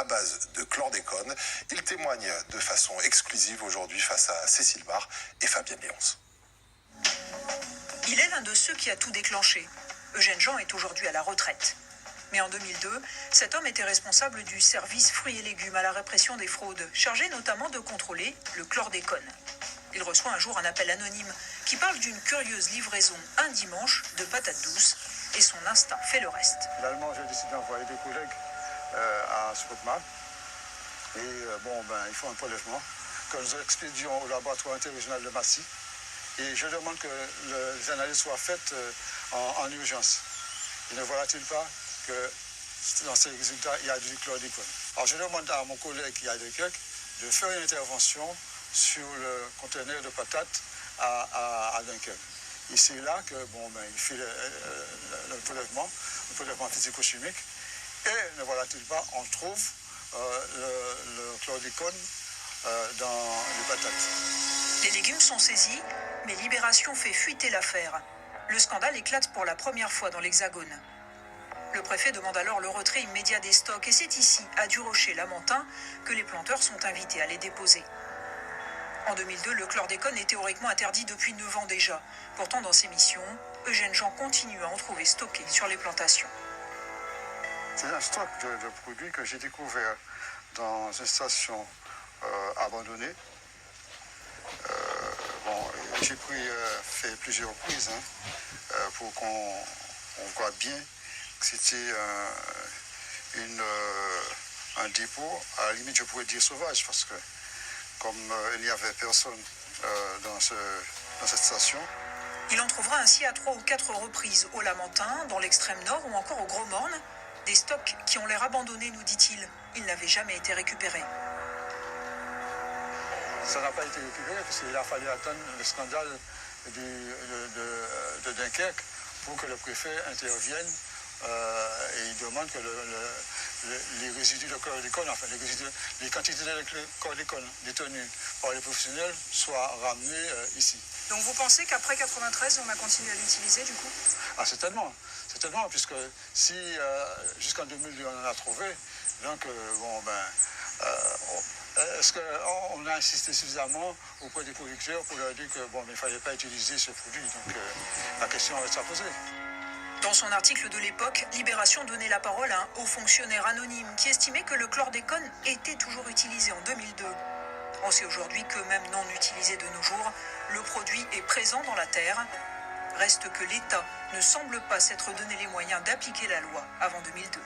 à base de chlordécone. Il témoigne de façon exclusive aujourd'hui face à Cécile Barre et Fabienne Léonce. Il est l'un de ceux qui a tout déclenché. Eugène Jean est aujourd'hui à la retraite. Mais en 2002, cet homme était responsable du service fruits et légumes à la répression des fraudes, chargé notamment de contrôler le chlordécone. Il reçoit un jour un appel anonyme qui parle d'une curieuse livraison un dimanche de patates douces et son instinct fait le reste. Finalement, j'ai décidé d'envoyer des collègues à Spotman et ils font un prélèvement que nous expédions au laboratoire interrégional de Massy et je demande que les analyses soient faites en urgence. Et ne voilà-t-il pas que dans ces résultats, il y a du chlordécone. Alors je demande à mon collègue qui est à Dunkerque de faire une intervention sur le conteneur de patates à Dunkerque. Et c'est là que il fait le prélèvement physico-chimique. Et ne voilà-t-il pas, on trouve le chlordécone dans les patates. Les légumes sont saisis, mais Libération fait fuiter l'affaire. Le scandale éclate pour la première fois dans l'Hexagone. Le préfet demande alors le retrait immédiat des stocks et c'est ici, à Durocher-Lamentin, que les planteurs sont invités à les déposer. En 2002, le chlordécone est théoriquement interdit depuis 9 ans déjà. Pourtant, dans ses missions, Eugène Jean continue à en trouver stockés sur les plantations. C'est un stock de produits que j'ai découvert dans une station abandonnée. J'ai fait plusieurs reprises pour qu'on voit bien que c'était un dépôt, à la limite je pourrais dire sauvage, parce que comme il n'y avait personne dans cette station. Il en trouvera ainsi à 3 ou 4 reprises au Lamentin, dans l'extrême nord ou encore au Gros Morne. Des stocks qui ont l'air abandonnés, nous dit-il. Ils n'avaient jamais été récupérés. Ça n'a pas été récupéré parce qu'il a fallu attendre le scandale de Dunkerque pour que le préfet intervienne et il demande que les résidus de chlordécone, enfin les quantités de chlordécone détenues par les professionnels soient ramenées ici. Donc vous pensez qu'après 93, on a continué à l'utiliser du coup ? Ah, certainement, puisque si jusqu'en 2002 on en a trouvé, donc est-ce qu'on a insisté suffisamment auprès des producteurs pour leur dire que il ne fallait pas utiliser ce produit, donc la question reste à poser. Dans son article de l'époque, Libération donnait la parole à un haut fonctionnaire anonyme qui estimait que le chlordécone était toujours utilisé en 2002. On sait aujourd'hui que même non utilisé de nos jours, le produit est présent dans la terre. Reste que l'État ne semble pas s'être donné les moyens d'appliquer la loi avant 2002.